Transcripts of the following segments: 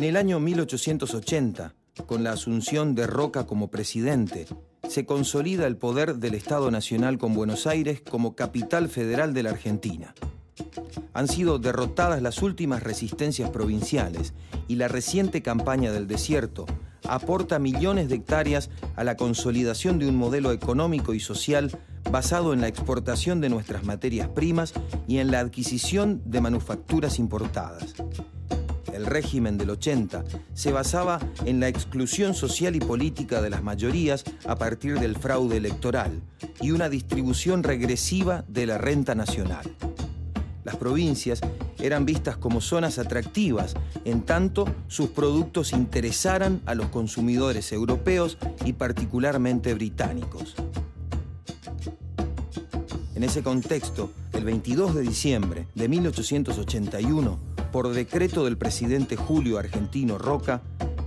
En el año 1880, con la asunción de Roca como presidente, se consolida el poder del Estado Nacional con Buenos Aires como capital federal de la Argentina. Han sido derrotadas las últimas resistencias provinciales y la reciente campaña del desierto aporta millones de hectáreas a la consolidación de un modelo económico y social basado en la exportación de nuestras materias primas y en la adquisición de manufacturas importadas. El régimen del 80 se basaba en la exclusión social y política de las mayorías a partir del fraude electoral y una distribución regresiva de la renta nacional. Las provincias eran vistas como zonas atractivas, en tanto sus productos interesaran a los consumidores europeos y particularmente británicos. En ese contexto, el 22 de diciembre de 1881, por decreto del presidente Julio Argentino Roca,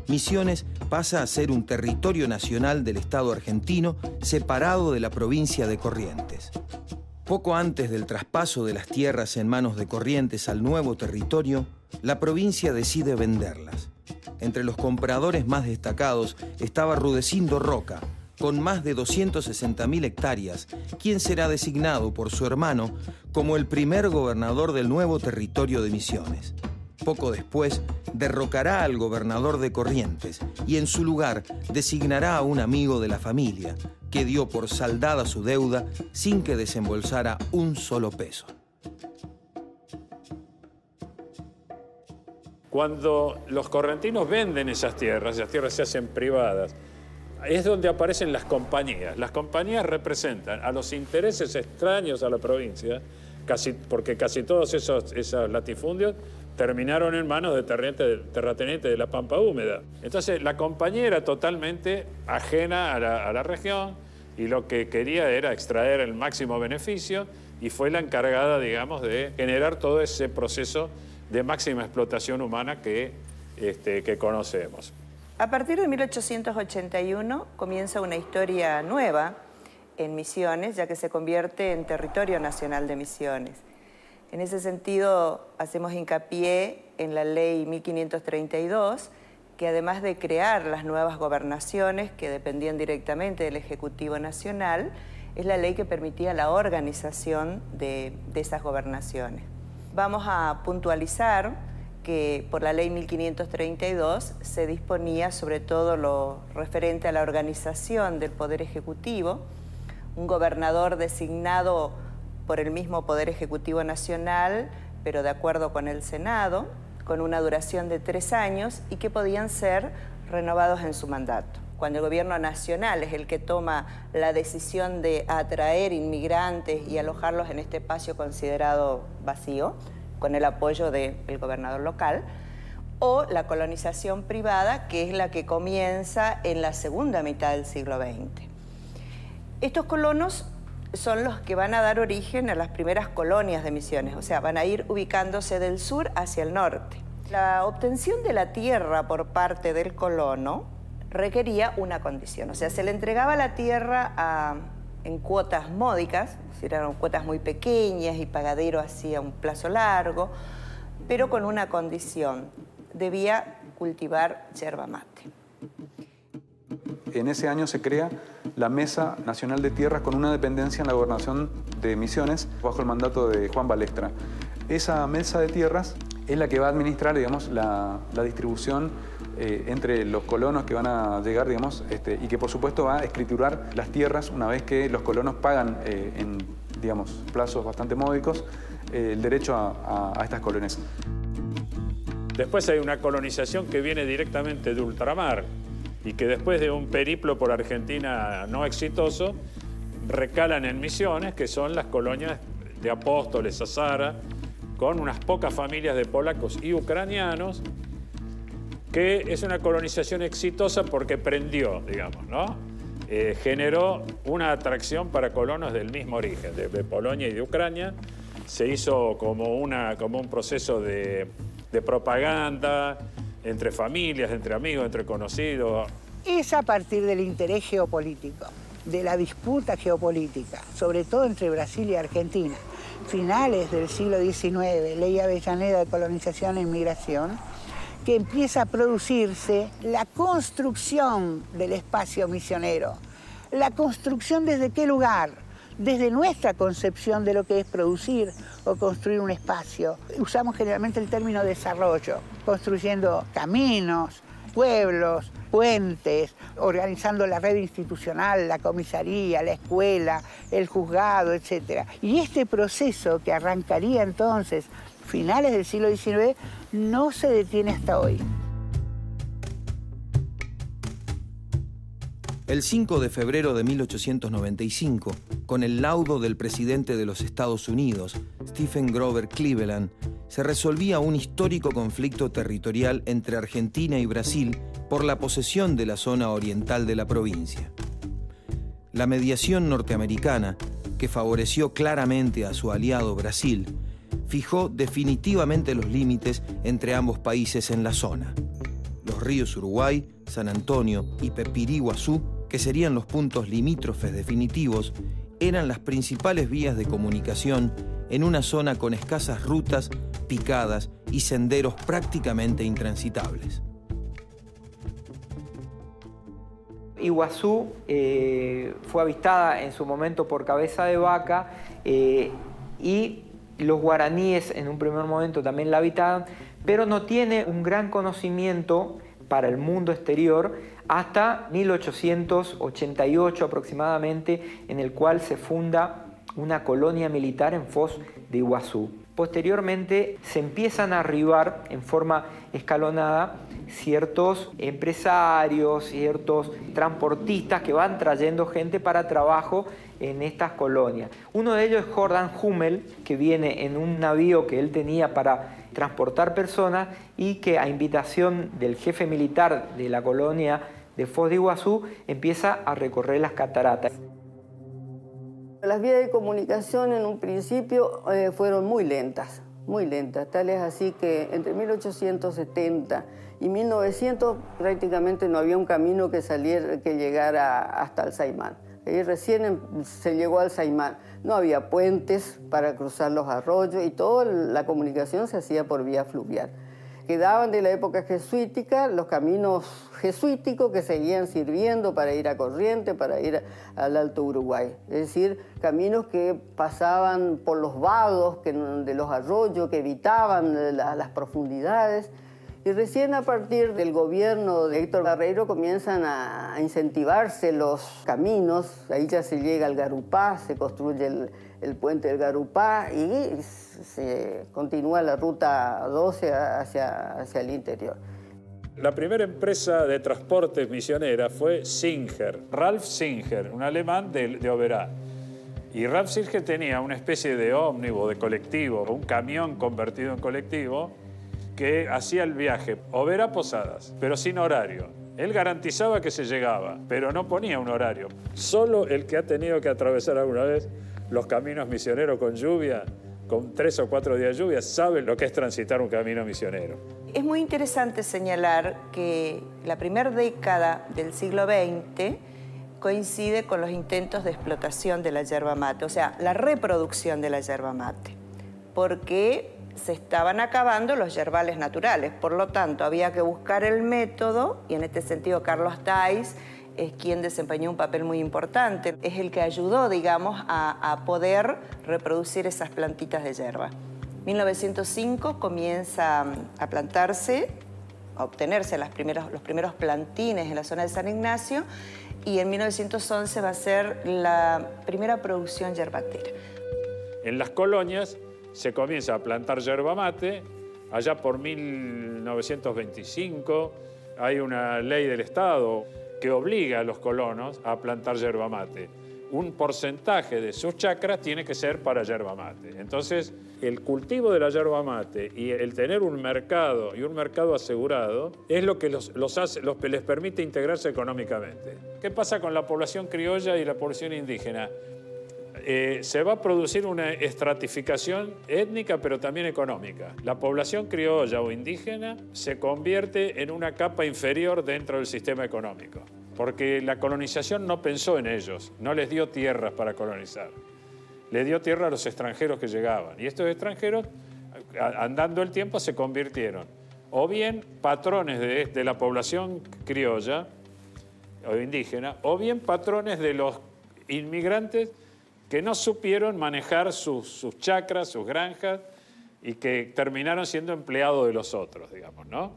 Misiones pasa a ser un territorio nacional del Estado argentino separado de la provincia de Corrientes. Poco antes del traspaso de las tierras en manos de Corrientes al nuevo territorio, la provincia decide venderlas. Entre los compradores más destacados estaba Rudecindo Roca, con más de 260.000 hectáreas, quien será designado por su hermano como el primer gobernador del nuevo territorio de Misiones. Poco después, derrocará al gobernador de Corrientes y en su lugar designará a un amigo de la familia, que dio por saldada su deuda sin que desembolsara un solo peso. Cuando los correntinos venden esas tierras se hacen privadas, es donde aparecen las compañías. Las compañías representan a los intereses extraños a la provincia, porque casi todos esos latifundios terminaron en manos de terratenientes de la Pampa Húmeda. Entonces, la compañía era totalmente ajena a la región y lo que quería era extraer el máximo beneficio y fue la encargada, digamos, de generar todo ese proceso de máxima explotación humana que conocemos. A partir de 1881 comienza una historia nueva en Misiones, ya que se convierte en territorio nacional de Misiones. En ese sentido, hacemos hincapié en la ley 1532, que además de crear las nuevas gobernaciones que dependían directamente del Ejecutivo Nacional, es la ley que permitía la organización de esas gobernaciones. Vamos a puntualizar que por la ley 1532 se disponía sobre todo lo referente a la organización del Poder Ejecutivo, un gobernador designado por el mismo Poder Ejecutivo Nacional, pero de acuerdo con el Senado, con una duración de 3 años y que podían ser renovados en su mandato. Cuando el gobierno nacional es el que toma la decisión de atraer inmigrantes y alojarlos en este espacio considerado vacío, con el apoyo del gobernador local, o la colonización privada, que es la que comienza en la segunda mitad del siglo XX. Estos colonos son los que van a dar origen a las primeras colonias de Misiones, o sea, van a ir ubicándose del sur hacia el norte. La obtención de la tierra por parte del colono requería una condición, o sea, se le entregaba la tierra en cuotas módicas, es decir, eran cuotas muy pequeñas y pagadero hacía un plazo largo, pero con una condición, debía cultivar yerba mate. En ese año se crea la Mesa Nacional de Tierras con una dependencia en la gobernación de Misiones bajo el mandato de Juan Balestra. Esa mesa de tierras es la que va a administrar, digamos, la distribución entre los colonos que van a llegar, digamos, y que por supuesto va a escriturar las tierras una vez que los colonos pagan en, digamos, plazos bastante módicos el derecho a estas colonias. Después hay una colonización que viene directamente de ultramar y que después de un periplo por Argentina no exitoso, recalan en Misiones, que son las colonias de Apóstoles, Azara, con unas pocas familias de polacos y ucranianos, que es una colonización exitosa porque prendió, digamos, ¿no? Generó una atracción para colonos del mismo origen, de Polonia y de Ucrania. Se hizo como un proceso de propaganda entre familias, entre amigos, entre conocidos. Es a partir del interés geopolítico, de la disputa geopolítica, sobre todo entre Brasil y Argentina, finales del siglo XIX, Ley Avellaneda de Colonización e Inmigración, que empieza a producirse la construcción del espacio misionero. La construcción ¿desde qué lugar? Desde nuestra concepción de lo que es producir o construir un espacio. Usamos generalmente el término desarrollo, construyendo caminos, pueblos, puentes, organizando la red institucional, la comisaría, la escuela, el juzgado, etc. Y este proceso que arrancaría entonces finales del siglo XIX no se detiene hasta hoy. El 5 de febrero de 1895, con el laudo del presidente de los Estados Unidos, Stephen Grover Cleveland, se resolvía un histórico conflicto territorial entre Argentina y Brasil por la posesión de la zona oriental de la provincia. La mediación norteamericana, que favoreció claramente a su aliado Brasil, fijó definitivamente los límites entre ambos países en la zona. Los ríos Uruguay, San Antonio y Pepiriguazú, que serían los puntos limítrofes definitivos, eran las principales vías de comunicación en una zona con escasas rutas, picadas y senderos prácticamente intransitables. Iguazú fue avistada en su momento por Cabeza de Vaca y los guaraníes en un primer momento también la habitaron, pero no tiene un gran conocimiento para el mundo exterior hasta 1888 aproximadamente, en el cual se funda una colonia militar en Foz de Iguazú. Posteriormente se empiezan a arribar en forma escalonada ciertos empresarios, ciertos transportistas que van trayendo gente para trabajo en estas colonias. Uno de ellos es Jordan Hummel, que viene en un navío que él tenía para transportar personas y que a invitación del jefe militar de la colonia de Foz de Iguazú empieza a recorrer las cataratas. Las vías de comunicación en un principio fueron muy lentas, tal es así que entre 1870 y 1900 prácticamente no había un camino que llegara hasta el Saimán. Ahí recién se llegó al Saimán. No había puentes para cruzar los arroyos y toda la comunicación se hacía por vía fluvial. Quedaban de la época jesuítica los caminos jesuíticos que seguían sirviendo para ir a Corrientes, para ir al Alto Uruguay. Es decir, caminos que pasaban por los vados de los arroyos, que evitaban las profundidades. Y recién a partir del gobierno de Héctor Barreiro comienzan a incentivarse los caminos. Ahí ya se llega al Garupá, se construye el puente del Garupá y se continúa la ruta 12 hacia el interior. La primera empresa de transportes misionera fue Singer, Ralph Singer, un alemán de Oberá. Y Ralph Singer tenía una especie de ómnibus, de colectivo, un camión convertido en colectivo, que hacía el viaje Oberá-Posadas, pero sin horario. Él garantizaba que se llegaba, pero no ponía un horario. Solo el que ha tenido que atravesar alguna vez los caminos misioneros con lluvia, con 3 o 4 días de lluvia, sabe lo que es transitar un camino misionero. Es muy interesante señalar que la primera década del siglo XX coincide con los intentos de explotación de la yerba mate, o sea, la reproducción de la yerba mate, porque se estaban acabando los yerbales naturales. Por lo tanto, había que buscar el método, y en este sentido Carlos Thais es quien desempeñó un papel muy importante. Es el que ayudó, digamos, a poder reproducir esas plantitas de yerba. En 1905 comienza a plantarse, a obtenerse los primeros plantines en la zona de San Ignacio, y en 1911 va a ser la primera producción yerbatera. En las colonias se comienza a plantar yerba mate. Allá por 1925 hay una ley del Estado que obliga a los colonos a plantar yerba mate. Un porcentaje de sus chacras tiene que ser para yerba mate. Entonces, el cultivo de la yerba mate y el tener un mercado y un mercado asegurado es lo que les permite integrarse económicamente. ¿Qué pasa con la población criolla y la población indígena? Se va a producir una estratificación étnica, pero también económica. La población criolla o indígena se convierte en una capa inferior dentro del sistema económico, porque la colonización no pensó en ellos, no les dio tierras para colonizar. Le dio tierra a los extranjeros que llegaban. Y estos extranjeros, andando el tiempo, se convirtieron o bien patrones de la población criolla o indígena, o bien patrones de los inmigrantes que no supieron manejar sus chacras, sus granjas, y que terminaron siendo empleados de los otros, digamos, ¿no?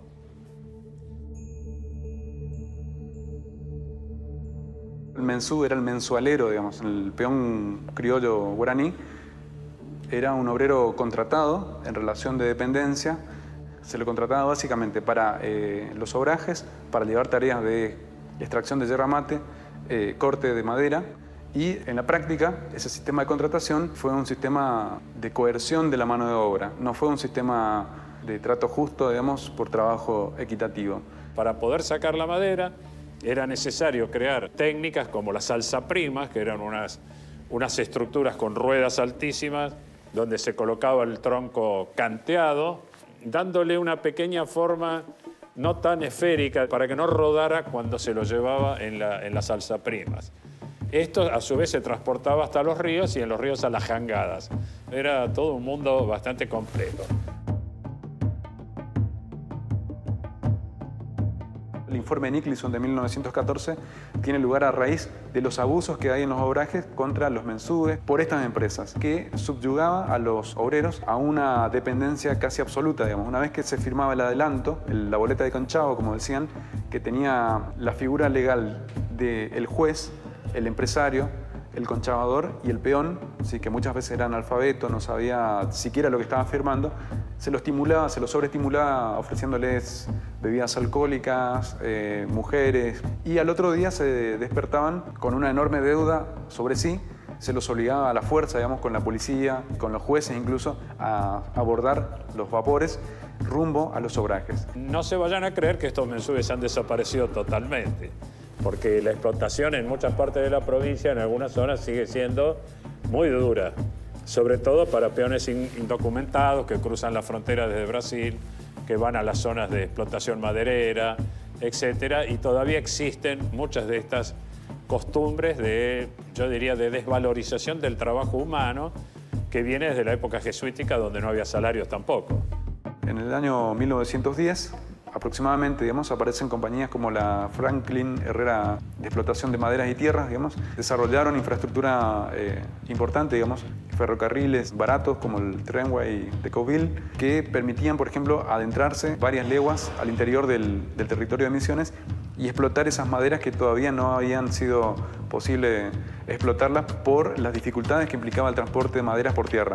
El mensú era el mensualero, digamos, el peón criollo guaraní. Era un obrero contratado en relación de dependencia. Se lo contrataba básicamente para los obrajes, para llevar tareas de extracción de yerba mate, corte de madera. Y en la práctica, ese sistema de contratación fue un sistema de coerción de la mano de obra. No fue un sistema de trato justo, digamos, por trabajo equitativo. Para poder sacar la madera era necesario crear técnicas como las alzaprimas, que eran unas estructuras con ruedas altísimas, donde se colocaba el tronco canteado, dándole una pequeña forma no tan esférica para que no rodara cuando se lo llevaba en las alzaprimas. Esto a su vez se transportaba hasta los ríos y en los ríos a las jangadas. Era todo un mundo bastante complejo. El informe Nicholson de 1914 tiene lugar a raíz de los abusos que hay en los obrajes contra los mensúes por estas empresas, que subyugaba a los obreros a una dependencia casi absoluta, digamos. Una vez que se firmaba el adelanto, la boleta de conchavo, como decían, que tenía la figura legal del juez, el empresario, el conchavador y el peón, sí, que muchas veces era analfabeto, no sabía siquiera lo que estaba firmando, se lo estimulaba, se lo sobreestimulaba ofreciéndoles bebidas alcohólicas, mujeres, y al otro día se despertaban con una enorme deuda sobre sí. Se los obligaba a la fuerza, digamos, con la policía, con los jueces incluso, a abordar los vapores rumbo a los obrajes. No se vayan a creer que estos mensúes han desaparecido totalmente, porque la explotación en muchas partes de la provincia, en algunas zonas, sigue siendo muy dura, sobre todo para peones indocumentados que cruzan la frontera desde Brasil, que van a las zonas de explotación maderera, etcétera, y todavía existen muchas de estas costumbres de, yo diría, de desvalorización del trabajo humano, que viene desde la época jesuítica, donde no había salarios tampoco. En el año 1910, aproximadamente, digamos, aparecen compañías como la Franklin Herrera de explotación de maderas y tierras, digamos, desarrollaron infraestructura importante, digamos, ferrocarriles baratos como el Tramway de Decauville, que permitían, por ejemplo, adentrarse varias leguas al interior del territorio de Misiones y explotar esas maderas que todavía no habían sido posible explotarlas por las dificultades que implicaba el transporte de maderas por tierra.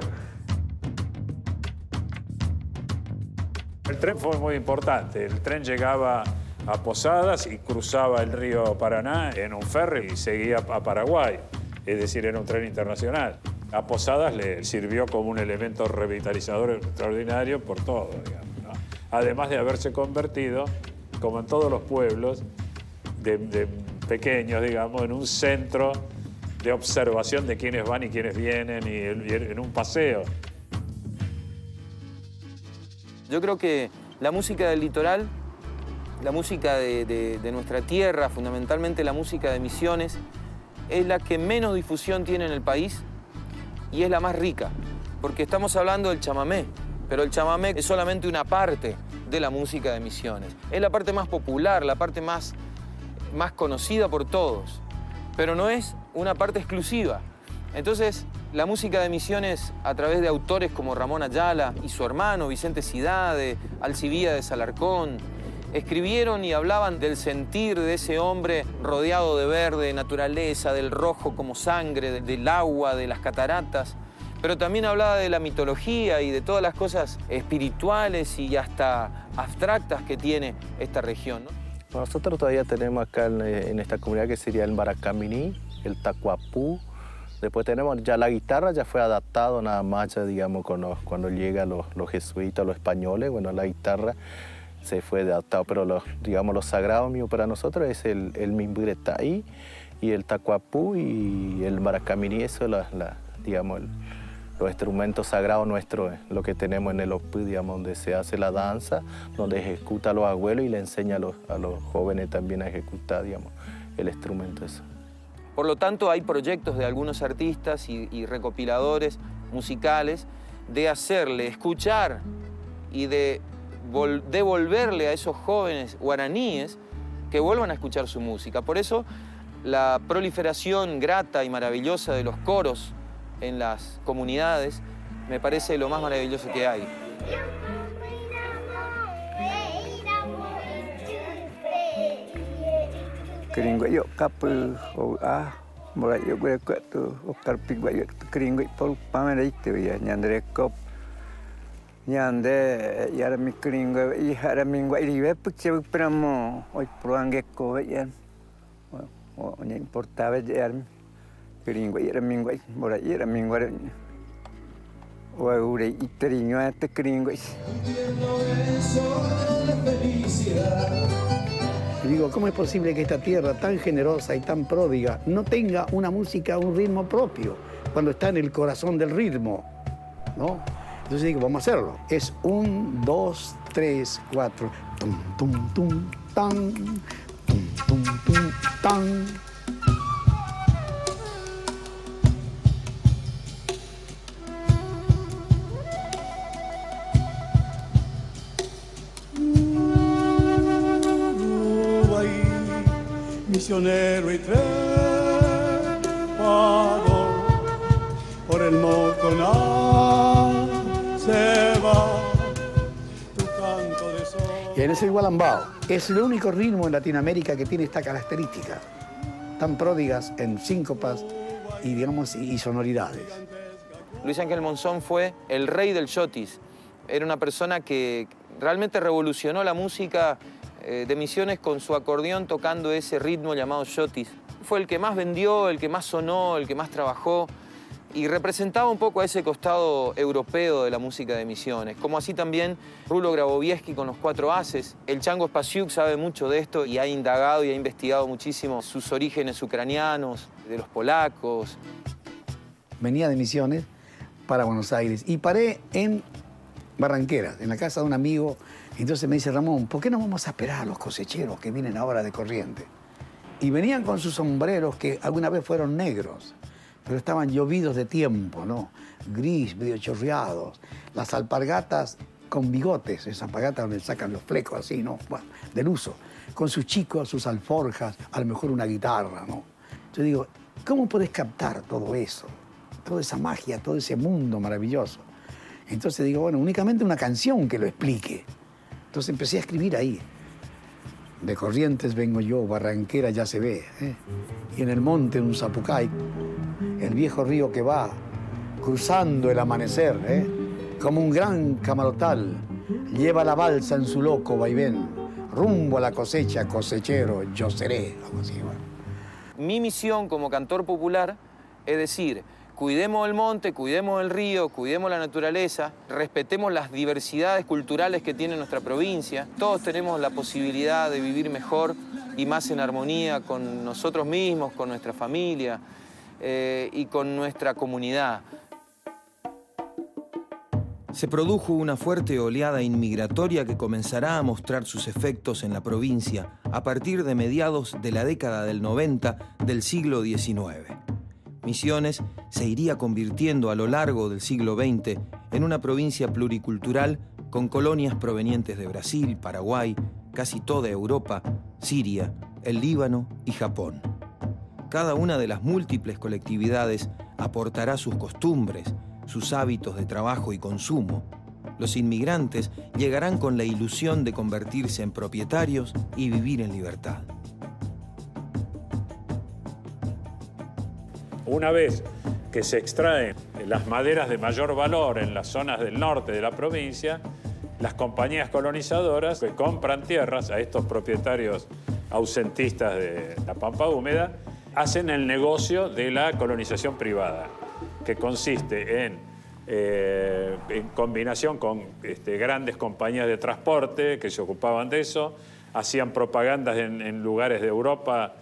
El tren fue muy importante. El tren llegaba a Posadas y cruzaba el río Paraná en un ferry y seguía a Paraguay. Es decir, era un tren internacional. A Posadas le sirvió como un elemento revitalizador extraordinario por todo, digamos, ¿no? Además de haberse convertido, como en todos los pueblos de pequeños, digamos, en un centro de observación de quiénes van y quiénes vienen y en un paseo. Yo creo que la música del litoral, la música de nuestra tierra, fundamentalmente la música de Misiones, es la que menos difusión tiene en el país y es la más rica, porque estamos hablando del chamamé, pero el chamamé es solamente una parte de la música de Misiones. Es la parte más popular, la parte más conocida por todos, pero no es una parte exclusiva. Entonces, la música de Misiones, a través de autores como Ramón Ayala y su hermano Vicente Cidade, Alcibíades Alarcón, escribieron y hablaban del sentir de ese hombre rodeado de verde, de naturaleza, del rojo como sangre, del agua, de las cataratas. Pero también hablaba de la mitología y de todas las cosas espirituales y hasta abstractas que tiene esta región, ¿no? Nosotros todavía tenemos acá en esta comunidad que sería el maracaminí, el tacuapú. Después tenemos ya la guitarra, ya fue adaptado nada más, ya, digamos, cuando llegan los jesuitas, los españoles, bueno, la guitarra se fue adaptado, pero los sagrados míos para nosotros es el mimbiretaí y el tacuapú y el maracaminí, eso digamos, los instrumentos sagrados nuestros, lo que tenemos en el OPI, digamos, donde se hace la danza, donde ejecuta a los abuelos y le enseña a los jóvenes también a ejecutar, digamos, el instrumento eso. Por lo tanto, hay proyectos de algunos artistas y recopiladores musicales de hacerle escuchar y de devolverle a esos jóvenes guaraníes que vuelvan a escuchar su música. Por eso, la proliferación grata y maravillosa de los coros en las comunidades me parece lo más maravilloso que hay. Keringoyo kapu mulai gue tu karping gue keringoy pol pamera itu ya nyandre kop nyande yara mi keringoy I hara mingwa iriwe pukse pramo oi proange ko ya o ne importava yar keringoy yara mingwa mulai yara mingwa o ure iteriño ate keringoy. Y digo, ¿cómo es posible que esta tierra tan generosa y tan pródiga no tenga una música, un ritmo propio, cuando está en el corazón del ritmo, ¿no? Entonces digo, vamos a hacerlo. Es 1, 2, 3, 4. Tum, tum, tum, tan. Tum, tum, tum, tan. Misionero y trepado por el Moconá se va tu canto de sol. Y en ese gualambao es el único ritmo en Latinoamérica que tiene esta característica, tan pródigas en síncopas y, digamos, y sonoridades. Luis Ángel Monzón fue el rey del chotis. Era una persona que realmente revolucionó la música de Misiones con su acordeón tocando ese ritmo llamado chotis. Fue el que más vendió, el que más sonó, el que más trabajó y representaba un poco a ese costado europeo de la música de Misiones. Como así también Rulo Grabowieski con los 4 haces. El Chango Spasiuk sabe mucho de esto y ha indagado y ha investigado muchísimo sus orígenes ucranianos, de los polacos. Venía de Misiones para Buenos Aires y paré en Barranqueras, en la casa de un amigo. Entonces me dice, Ramón, ¿por qué no vamos a esperar a los cosecheros que vienen ahora de Corrientes? Y venían con sus sombreros que alguna vez fueron negros, pero estaban llovidos de tiempo, ¿no? Gris, medio chorreados. Las alpargatas con bigotes, esas alpargatas donde sacan los flecos así, ¿no? Bueno, del uso. Con sus chicos, sus alforjas, a lo mejor una guitarra, ¿no? Yo digo, ¿cómo podés captar todo eso? Toda esa magia, todo ese mundo maravilloso. Entonces digo, bueno, únicamente una canción que lo explique. Entonces empecé a escribir ahí. De Corrientes vengo yo, Barranquera ya se ve. Y en el monte un zapucay, el viejo río que va cruzando el amanecer, como un gran camarotal, lleva la balsa en su loco vaivén, rumbo a la cosecha, cosechero, yo seré. Algo así, bueno. Mi misión como cantor popular es decir, cuidemos el monte, cuidemos el río, cuidemos la naturaleza, respetemos las diversidades culturales que tiene nuestra provincia. Todos tenemos la posibilidad de vivir mejor y más en armonía con nosotros mismos, con nuestra familia y con nuestra comunidad. Se produjo una fuerte oleada inmigratoria que comenzará a mostrar sus efectos en la provincia a partir de mediados de la década del 90 del siglo XIX. Misiones se iría convirtiendo a lo largo del siglo XX en una provincia pluricultural con colonias provenientes de Brasil, Paraguay, casi toda Europa, Siria, el Líbano y Japón. Cada una de las múltiples colectividades aportará sus costumbres, sus hábitos de trabajo y consumo. Los inmigrantes llegarán con la ilusión de convertirse en propietarios y vivir en libertad. Una vez que se extraen las maderas de mayor valor en las zonas del norte de la provincia, las compañías colonizadoras que compran tierras a estos propietarios ausentistas de la pampa húmeda hacen el negocio de la colonización privada, que consiste en combinación con grandes compañías de transporte que se ocupaban de eso, hacían propagandas en lugares de Europa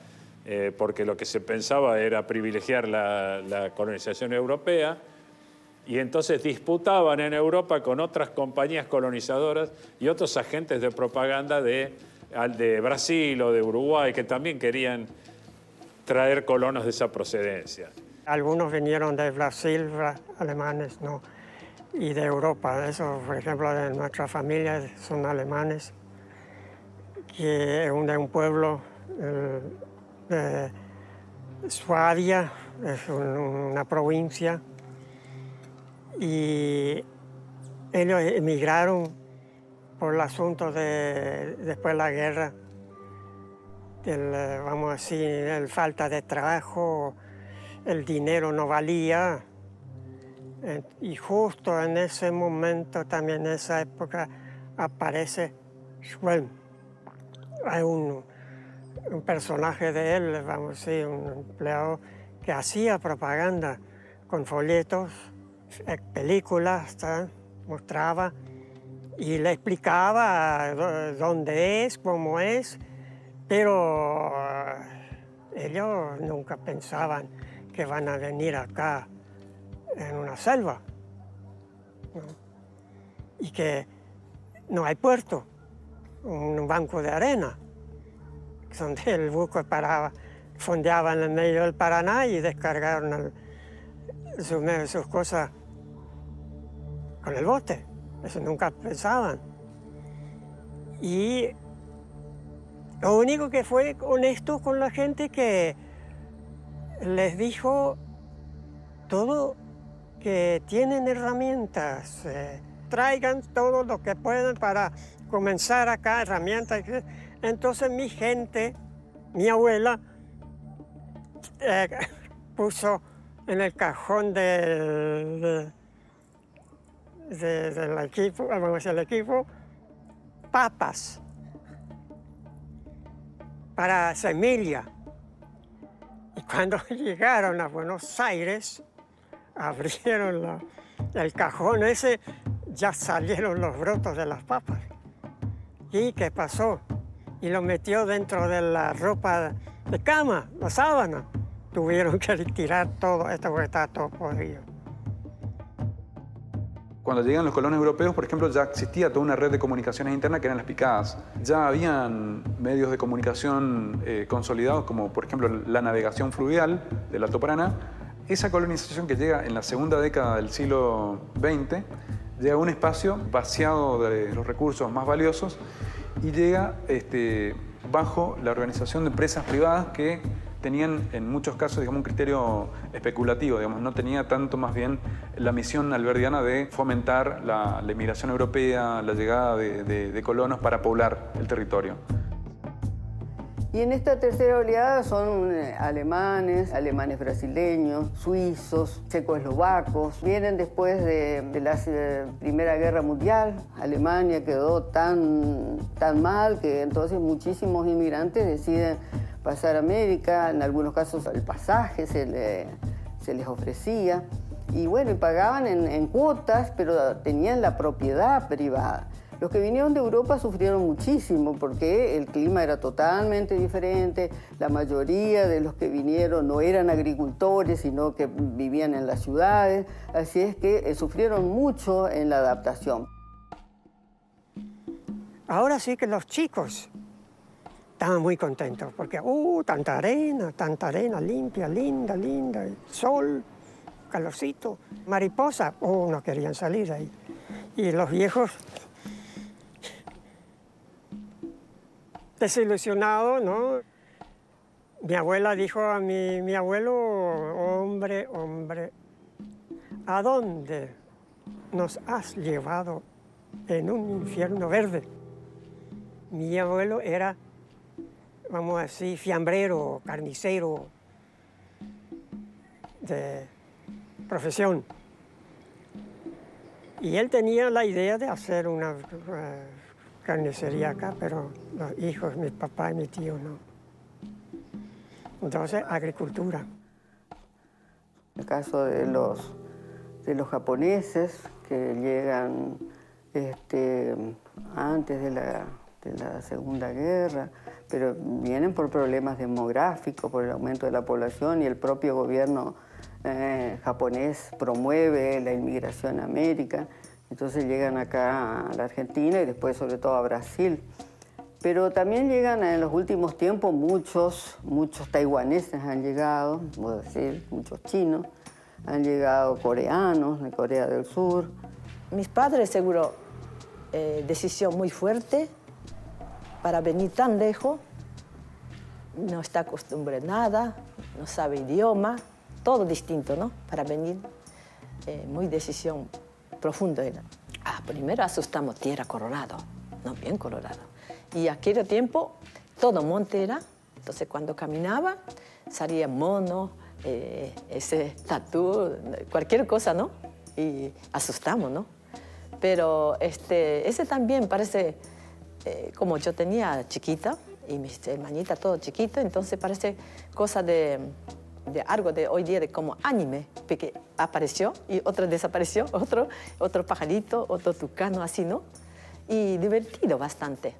porque lo que se pensaba era privilegiar la colonización europea, y entonces disputaban en Europa con otras compañías colonizadoras y otros agentes de propaganda de Brasil o de Uruguay que también querían traer colonos de esa procedencia. Algunos vinieron de Brasil, alemanes, ¿no? y de Europa. Eso, por ejemplo, de nuestra familia son alemanes, que es de un pueblo de Suabia, es una provincia, y ellos emigraron por el asunto de después de la guerra, vamos a decir, la falta de trabajo, el dinero no valía. Y justo en ese momento, también en esa época, aparece Schwelm. Hay un personaje de él, vamos a decir, un empleado que hacía propaganda con folletos, películas, ¿sabes? Mostraba y le explicaba dónde es, cómo es, pero ellos nunca pensaban que van a venir acá en una selva, ¿no? Y que no hay puerto, un banco de arena, donde el buque paraba, fondeaba en el medio del Paraná y descargaron sus cosas con el bote. Eso nunca pensaban. Y lo único que fue honesto con la gente, que les dijo todo, que tienen herramientas, traigan todo lo que puedan para comenzar acá, herramientas. Entonces mi gente, mi abuela, puso en el cajón del equipo, vamos a decir, el equipo, papas para semilla. Y cuando llegaron a Buenos Aires, abrieron el cajón ese, ya salieron los brotos de las papas. ¿Y qué pasó? Y lo metió dentro de la ropa de cama, la sábana. Tuvieron que tirar todo esto porque estaba todo podrido. Cuando llegan los colonos europeos, por ejemplo, ya existía toda una red de comunicaciones internas que eran las picadas. Ya habían medios de comunicación consolidados, como por ejemplo la navegación fluvial del Alto Paraná. Esa colonización que llega en la segunda década del siglo XX, llega a un espacio vaciado de los recursos más valiosos y llega bajo la organización de empresas privadas que tenían en muchos casos, digamos, un criterio especulativo, digamos, no tenía tanto más bien la misión alberdiana de fomentar la inmigración europea, la llegada de colonos para poblar el territorio. Y en esta tercera oleada son alemanes brasileños, suizos, checoslovacos. Vienen después de la Primera Guerra Mundial. Alemania quedó tan mal que entonces muchísimos inmigrantes deciden pasar a América. En algunos casos el pasaje se les ofrecía. Y bueno, pagaban en cuotas, pero tenían la propiedad privada. Los que vinieron de Europa sufrieron muchísimo porque el clima era totalmente diferente. La mayoría de los que vinieron no eran agricultores, sino que vivían en las ciudades. Así es que sufrieron mucho en la adaptación. Ahora sí que los chicos estaban muy contentos porque, tanta arena limpia, linda, el sol, calorcito, mariposa, no querían salir de ahí. Y los viejos, desilusionados, ¿no? Mi abuela dijo a mi abuelo, hombre, ¿a dónde nos has llevado en un infierno verde? Mi abuelo era, vamos a decir, fiambrero, carnicero de profesión. Y él tenía la idea de hacer una carnicería acá, pero los hijos, mi papá y mi tío no. Entonces, agricultura. El caso de los japoneses que llegan antes de la Segunda Guerra, pero vienen por problemas demográficos, por el aumento de la población, y el propio gobierno japonés promueve la inmigración a América. Entonces llegan acá a la Argentina y después sobre todo a Brasil. Pero también llegan en los últimos tiempos muchos taiwaneses han llegado, puedo decir, muchos chinos, han llegado coreanos de Corea del Sur, Mis padres seguro, decisión muy fuerte para venir tan lejos. No está acostumbrado a nada, no sabe idioma, todo distinto, ¿no? Para venir, muy decisión profunda era. Primero asustamos tierra Colorado, no bien Colorado. Y aquel tiempo todo monte era, entonces cuando caminaba salía mono, ese tatú, cualquier cosa, ¿no? Y asustamos, ¿no? Pero ese también parece, como yo tenía chiquita, y mis hermanitas todo chiquito, entonces parece cosa de algo de hoy día, de como anime, porque apareció y otro desapareció, otro pajarito, otro tucano, así, ¿no? Y divertido bastante.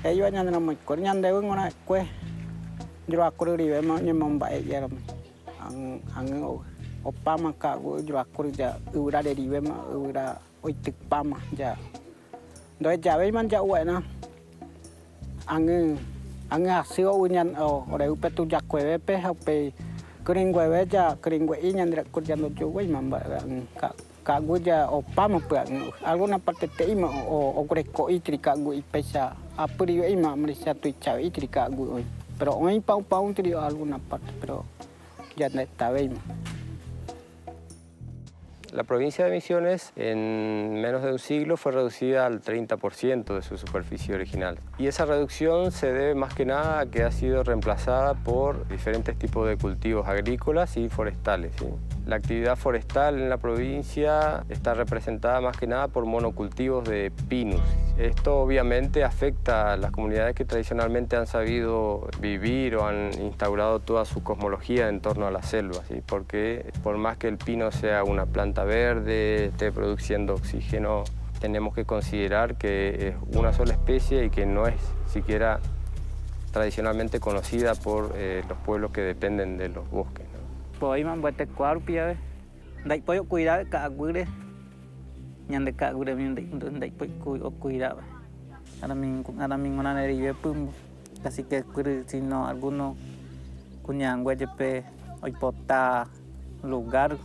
Ellos andan muy corriendo de una cue. Yo acordé de mi mamá ella opama cago yo acordé ya ura de ribema ura hoy te pama ya. Entonces ya ves man ya buena. Ang sido unyan o reupe tu ya cueve peja pe keringue ya keringue inyan de corriendo yo güey mamá cago ya opama pues alguna parte te ima o greco itri cago y pesa apuri ima mereka tu cawe itri cago pero hoy pau tri alguna parte pero ya no está bien. La provincia de Misiones en menos de un siglo fue reducida al 30% de su superficie original. Y esa reducción se debe más que nada a que ha sido reemplazada por diferentes tipos de cultivos agrícolas y forestales, ¿sí? La actividad forestal en la provincia está representada más que nada por monocultivos de pinus. Esto obviamente afecta a las comunidades que tradicionalmente han sabido vivir o han instaurado toda su cosmología en torno a la selva, ¿sí? Porque por más que el pino sea una planta verde, esté produciendo oxígeno, tenemos que considerar que es una sola especie y que no es siquiera tradicionalmente conocida por los pueblos que dependen de los bosques, ¿no? Pues man buat cuarpia, dai puedo cuidar cada gure, ñande cada gure dai puedo cuidar. Ahora mismo una neribe pum, así que si no alguno cuñan guayepe hoy pota lugar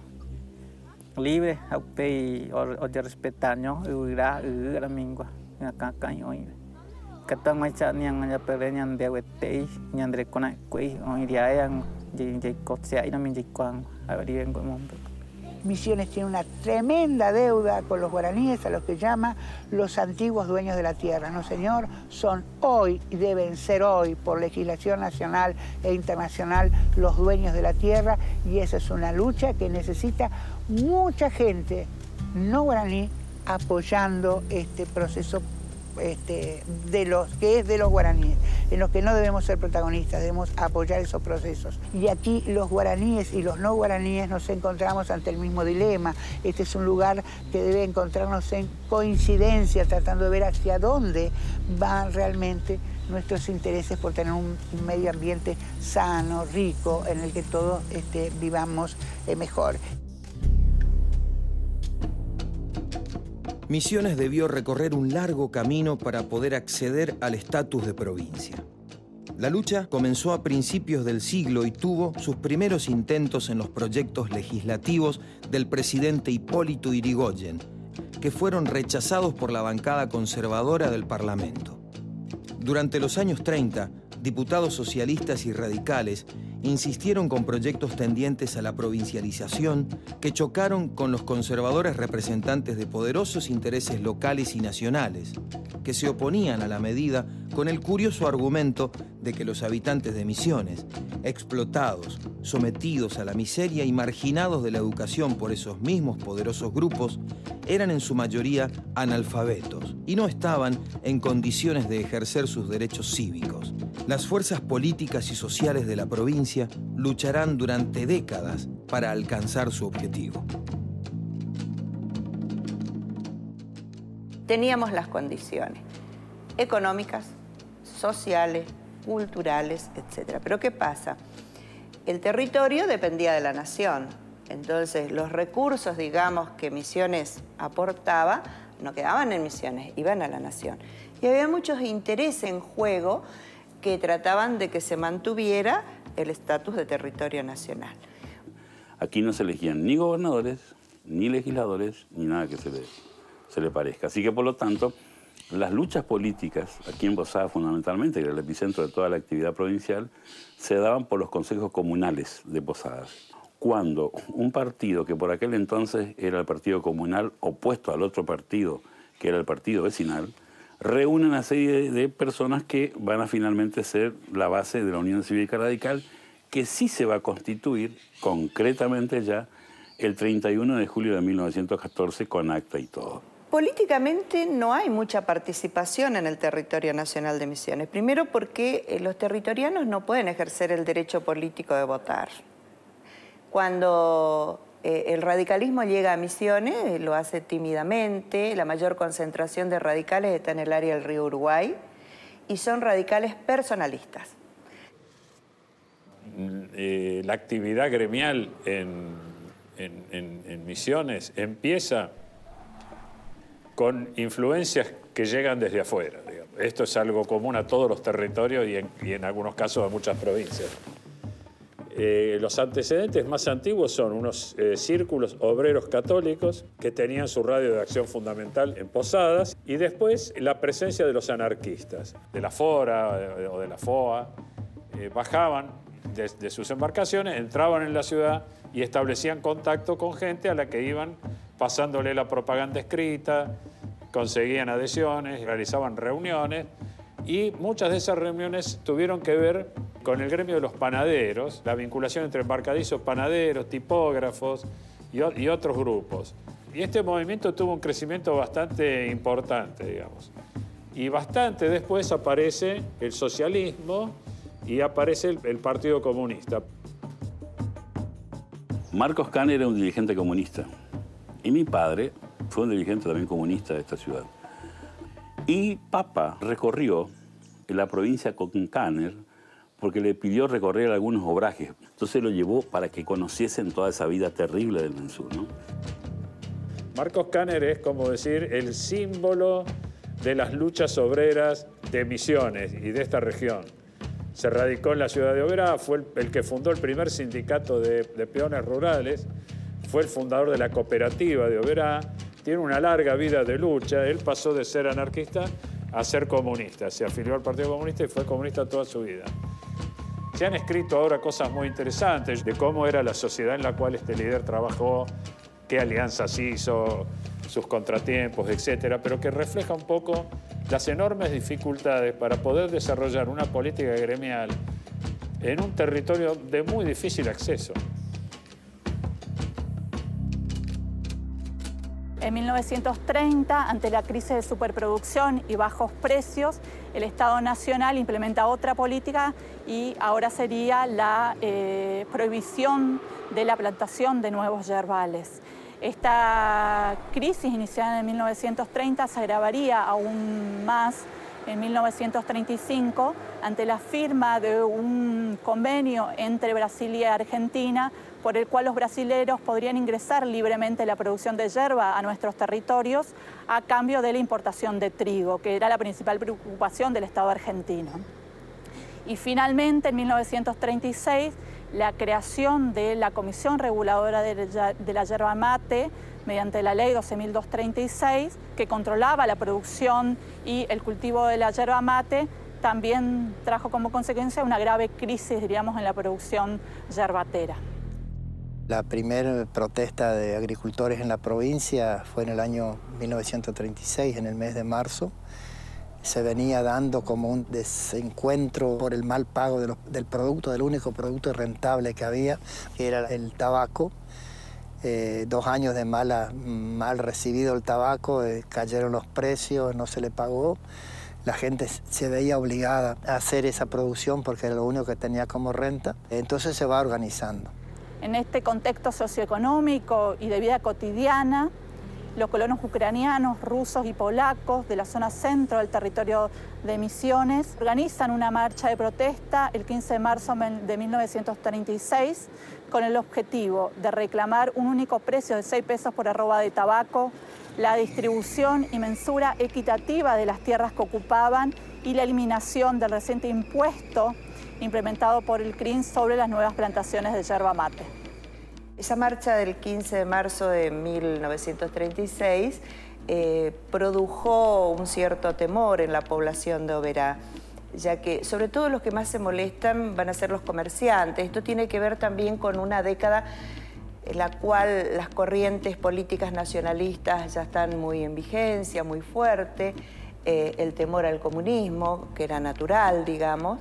libre, aupe o de respetarnos, huirá ahora mismo acá hoy. Katang macam yang hanya perenyan dewete, yang dari konak kuih, orang dia yang jadi kotsia ini menjadi kuang, hari yang ngomong. Misiones tiene una tremenda deuda con los guaraníes, a los que llama los antiguos dueños de la tierra. No, señor, son hoy y deben ser hoy, por legislación nacional e internacional, los dueños de la tierra, y esa es una lucha que necesita mucha gente no guaraní apoyando este proceso de los que es de los guaraníes, en los que no debemos ser protagonistas, debemos apoyar esos procesos. Y aquí los guaraníes y los no guaraníes nos encontramos ante el mismo dilema. Este es un lugar que debe encontrarnos en coincidencia, tratando de ver hacia dónde van realmente nuestros intereses por tener un medio ambiente sano, rico, en el que todos vivamos mejor. Misiones debió recorrer un largo camino para poder acceder al estatus de provincia. La lucha comenzó a principios del siglo y tuvo sus primeros intentos en los proyectos legislativos del presidente Hipólito Yrigoyen, que fueron rechazados por la bancada conservadora del Parlamento. Durante los años 30, diputados socialistas y radicales insistieron con proyectos tendientes a la provincialización que chocaron con los conservadores representantes de poderosos intereses locales y nacionales, que se oponían a la medida con el curioso argumento de que los habitantes de Misiones, explotados, sometidos a la miseria y marginados de la educación por esos mismos poderosos grupos, eran en su mayoría analfabetos y no estaban en condiciones de ejercer sus derechos cívicos. Las fuerzas políticas y sociales de la provincia lucharán durante décadas para alcanzar su objetivo. Teníamos las condiciones económicas, sociales, culturales, etc. Pero ¿qué pasa? El territorio dependía de la nación. Entonces, los recursos, digamos, que Misiones aportaba, no quedaban en Misiones, iban a la nación. Y había muchos intereses en juego que trataban de que se mantuviera el estatus de territorio nacional. Aquí no se elegían ni gobernadores, ni legisladores, ni nada que se le parezca. Así que, por lo tanto, las luchas políticas, aquí en Posadas fundamentalmente, que era el epicentro de toda la actividad provincial, se daban por los consejos comunales de Posadas. Cuando un partido, que por aquel entonces era el partido comunal, opuesto al otro partido, que era el partido vecinal, reúne una serie de personas que van a finalmente ser la base de la Unión Cívica Radical, que sí se va a constituir concretamente ya el 31 de julio de 1914 con acta y todo. Políticamente no hay mucha participación en el territorio nacional de Misiones. Primero porque los territorianos no pueden ejercer el derecho político de votar. Cuando el radicalismo llega a Misiones, lo hace tímidamente. La mayor concentración de radicales está en el área del río Uruguay y son radicales personalistas. La actividad gremial en Misiones empieza con influencias que llegan desde afuera, digamos. Esto es algo común a todos los territorios y en algunos casos a muchas provincias. Los antecedentes más antiguos son unos círculos obreros católicos que tenían su radio de acción fundamental en Posadas, y después la presencia de los anarquistas, de la FORA o de la FOA, bajaban de sus embarcaciones, entraban en la ciudad y establecían contacto con gente a la que iban pasándole la propaganda escrita, conseguían adhesiones, realizaban reuniones, y muchas de esas reuniones tuvieron que ver con el gremio de los panaderos, la vinculación entre embarcadizos, panaderos, tipógrafos y otros grupos. Y este movimiento tuvo un crecimiento bastante importante, digamos. Y bastante después aparece el socialismo y aparece el Partido Comunista. Marcos Kahn era un dirigente comunista y mi padre fue un dirigente también comunista de esta ciudad. Y Papa recorrió la provincia con Kanner porque le pidió recorrer algunos obrajes. Entonces lo llevó para que conociesen toda esa vida terrible del Mensur, ¿no? Marcos Kanner es, como decir, el símbolo de las luchas obreras de Misiones y de esta región. Se radicó en la ciudad de Oberá, fue el que fundó el primer sindicato de peones rurales, fue el fundador de la cooperativa de Oberá, tiene una larga vida de lucha. Él pasó de ser anarquista a ser comunista, se afilió al Partido Comunista y fue comunista toda su vida. Se han escrito ahora cosas muy interesantes de cómo era la sociedad en la cual este líder trabajó, qué alianzas hizo, sus contratiempos, etcétera, pero que refleja un poco las enormes dificultades para poder desarrollar una política gremial en un territorio de muy difícil acceso. En 1930, ante la crisis de superproducción y bajos precios, el Estado Nacional implementa otra política y ahora sería la prohibición de la plantación de nuevos yerbales. Esta crisis iniciada en 1930 se agravaría aún más en 1935 ante la firma de un convenio entre Brasil y Argentina por el cual los brasileros podrían ingresar libremente la producción de yerba a nuestros territorios a cambio de la importación de trigo, que era la principal preocupación del Estado argentino. Y finalmente, en 1936, la creación de la Comisión Reguladora de la Yerba Mate, mediante la Ley 12.236, que controlaba la producción y el cultivo de la yerba mate, también trajo como consecuencia una grave crisis, diríamos, en la producción yerbatera. La primera protesta de agricultores en la provincia fue en el año 1936, en el mes de marzo. Se venía dando como un desencuentro por el mal pago del producto, del único producto rentable que había, que era el tabaco. 2 años de mal recibido el tabaco, cayeron los precios, no se le pagó. La gente se veía obligada a hacer esa producción porque era lo único que tenía como renta. Entonces se va organizando. En este contexto socioeconómico y de vida cotidiana, los colonos ucranianos, rusos y polacos de la zona centro del territorio de Misiones organizan una marcha de protesta el 15 de marzo de 1936 con el objetivo de reclamar un único precio de 6 pesos por arroba de tabaco, la distribución y mensura equitativa de las tierras que ocupaban y la eliminación del reciente impuesto implementado por el CRIN sobre las nuevas plantaciones de yerba mate. Esa marcha del 15 de marzo de 1936 produjo un cierto temor en la población de Oberá, ya que sobre todo los que más se molestan van a ser los comerciantes. Esto tiene que ver también con una década en la cual las corrientes políticas nacionalistas ya están muy en vigencia, muy fuerte, el temor al comunismo, que era natural, digamos,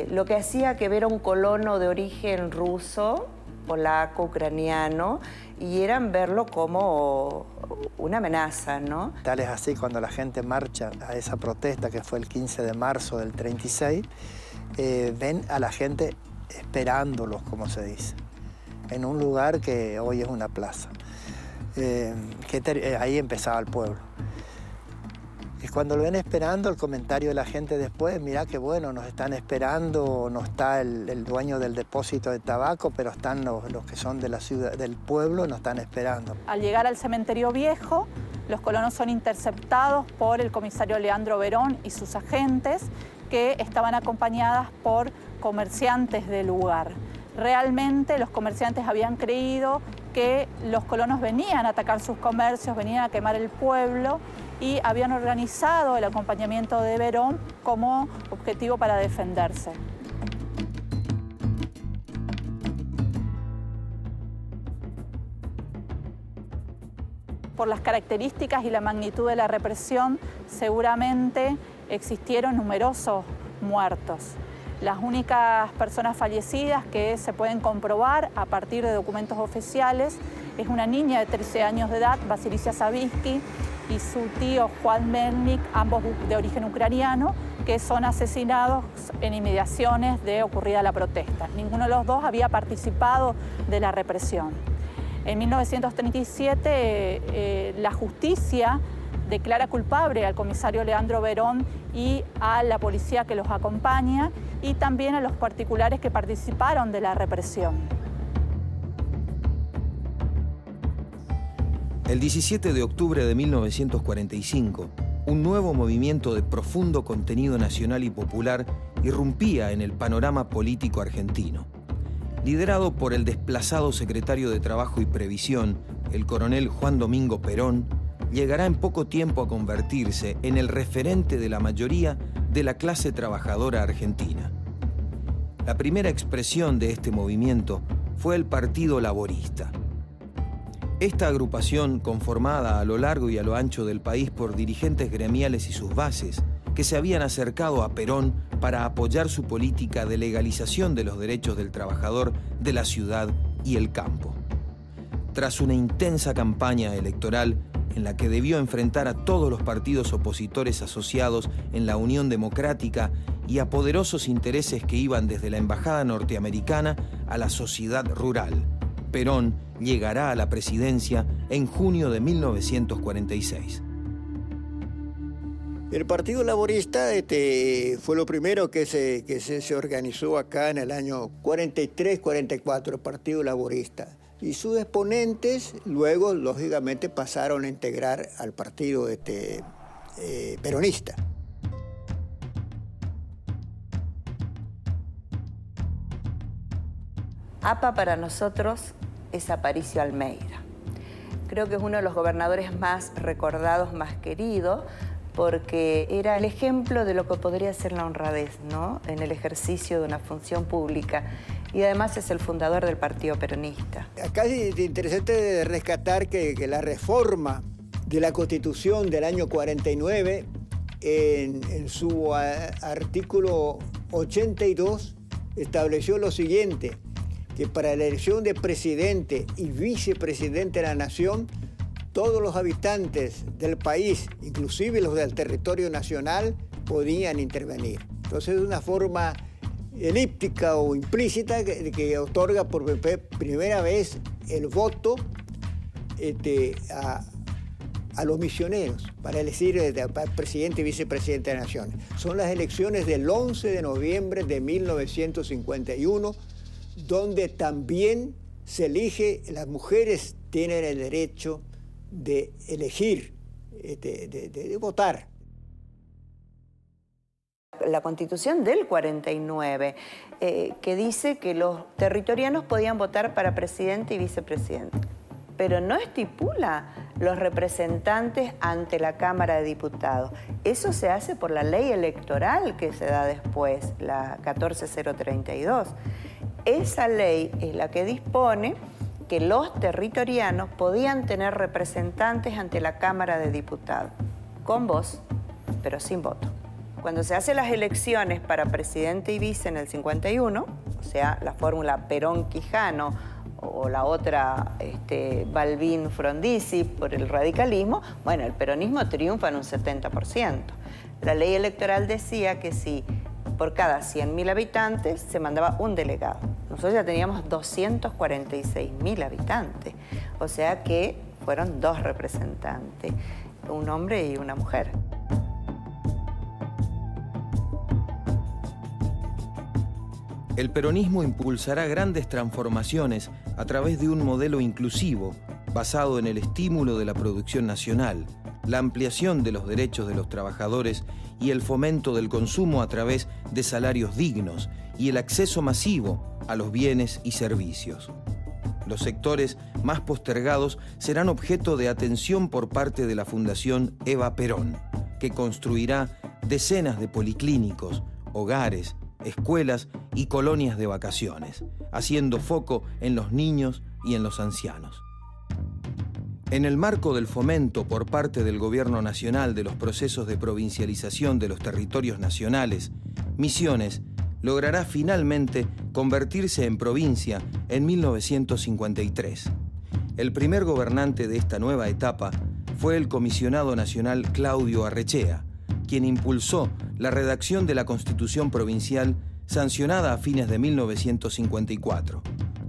lo que hacía que ver a un colono de origen ruso, polaco, ucraniano, y eran verlo como una amenaza, ¿no? Tal es así, cuando la gente marcha a esa protesta, que fue el 15 de marzo del 36, ven a la gente esperándolos, como se dice, en un lugar que hoy es una plaza. Ahí empezaba el pueblo. Y cuando lo ven esperando, el comentario de la gente después, mirá qué bueno, nos están esperando, no está el dueño del depósito de tabaco, pero están los que son de la ciudad, del pueblo, nos están esperando. Al llegar al cementerio viejo, los colonos son interceptados por el comisario Leandro Verón y sus agentes, que estaban acompañadas por comerciantes del lugar. Realmente los comerciantes habían creído que los colonos venían a atacar sus comercios, venían a quemar el pueblo, y habían organizado el acompañamiento de Verón como objetivo para defenderse. Por las características y la magnitud de la represión, seguramente existieron numerosos muertos. Las únicas personas fallecidas que se pueden comprobar a partir de documentos oficiales es una niña de 13 años de edad, Vasilicia Savinsky, y su tío Juan Melnik, ambos de origen ucraniano, que son asesinados en inmediaciones de ocurrida la protesta. Ninguno de los dos había participado de la represión. En 1937, la justicia declara culpable al comisario Leandro Verón y a la policía que los acompaña, y también a los particulares que participaron de la represión. El 17 de octubre de 1945, un nuevo movimiento de profundo contenido nacional y popular irrumpía en el panorama político argentino. Liderado por el desplazado secretario de Trabajo y Previsión, el coronel Juan Domingo Perón, llegará en poco tiempo a convertirse en el referente de la mayoría de la clase trabajadora argentina. La primera expresión de este movimiento fue el Partido Laborista. Esta agrupación, conformada a lo largo y a lo ancho del país por dirigentes gremiales y sus bases, que se habían acercado a Perón para apoyar su política de legalización de los derechos del trabajador de la ciudad y el campo. Tras una intensa campaña electoral en la que debió enfrentar a todos los partidos opositores asociados en la Unión Democrática y a poderosos intereses que iban desde la embajada norteamericana a la sociedad rural, Perón llegará a la presidencia en junio de 1946. El Partido Laborista fue lo primero que se organizó acá en el año 43-44, el Partido Laborista. Y sus exponentes luego, lógicamente, pasaron a integrar al partido peronista. APA para nosotros es Aparicio Almeida. Creo que es uno de los gobernadores más recordados, más queridos, porque era el ejemplo de lo que podría ser la honradez, ¿no?, en el ejercicio de una función pública. Y además es el fundador del Partido Peronista. Acá es interesante rescatar que la reforma de la Constitución del año 49, en su artículo 82, estableció lo siguiente, que para la elección de presidente y vicepresidente de la nación, todos los habitantes del país, inclusive los del territorio nacional, podían intervenir. Entonces es una forma elíptica o implícita que otorga por primera vez el voto a los misioneros para elegir presidente y vicepresidente de la Nación. Son las elecciones del 11 de noviembre de 1951, donde también se elige, las mujeres tienen el derecho de elegir, de votar. La Constitución del 49, que dice que los territorianos podían votar para presidente y vicepresidente, pero no estipula los representantes ante la Cámara de Diputados. Eso se hace por la ley electoral que se da después, la 14032. Esa ley es la que dispone que los territorianos podían tener representantes ante la Cámara de Diputados, con voz, pero sin voto. Cuando se hacen las elecciones para presidente y vice en el 51, o sea, la fórmula Perón-Quijano o la otra Balbín-Frondizi por el radicalismo, bueno, el peronismo triunfa en un 70%. La ley electoral decía que si por cada 100.000 habitantes se mandaba un delegado. Nosotros ya teníamos 246.000 habitantes, o sea que fueron 2 representantes, un hombre y una mujer. El peronismo impulsará grandes transformaciones a través de un modelo inclusivo, basado en el estímulo de la producción nacional, la ampliación de los derechos de los trabajadores y el fomento del consumo a través de salarios dignos y el acceso masivo a los bienes y servicios. Los sectores más postergados serán objeto de atención por parte de la Fundación Eva Perón, que construirá decenas de policlínicos, hogares, escuelas y colonias de vacaciones, haciendo foco en los niños y en los ancianos. En el marco del fomento por parte del Gobierno Nacional de los procesos de provincialización de los territorios nacionales, Misiones logrará finalmente convertirse en provincia en 1953. El primer gobernante de esta nueva etapa fue el comisionado nacional Claudio Arrechea, quien impulsó la redacción de la Constitución Provincial sancionada a fines de 1954.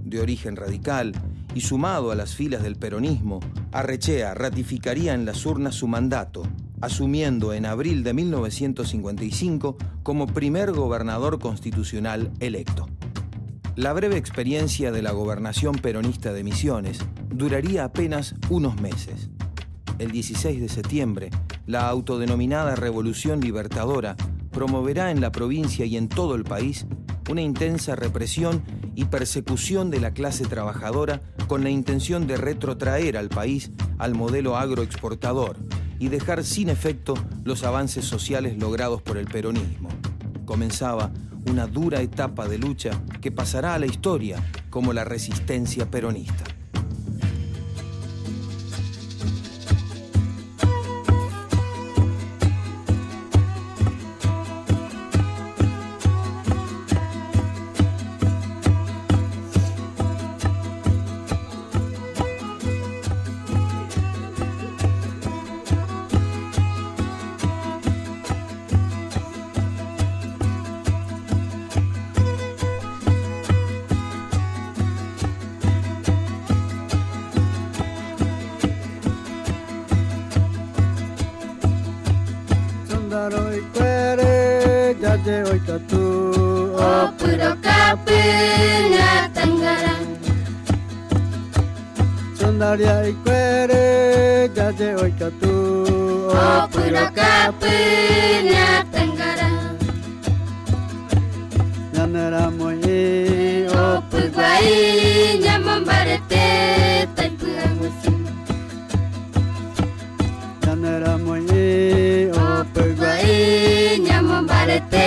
De origen radical y sumado a las filas del peronismo, Arrechea ratificaría en las urnas su mandato, asumiendo en abril de 1955 como primer gobernador constitucional electo. La breve experiencia de la gobernación peronista de Misiones duraría apenas unos meses. El 16 de septiembre, la autodenominada Revolución Libertadora promoverá en la provincia y en todo el país una intensa represión y persecución de la clase trabajadora con la intención de retrotraer al país al modelo agroexportador y dejar sin efecto los avances sociales logrados por el peronismo. Comenzaba una dura etapa de lucha que pasará a la historia como la resistencia peronista. Sondaria ikwere jaje oikatu o puro kapunya tanggara Nanara moye o pugwai nyamambarete taipuamusi Nanara moye o pugwai nyamambarete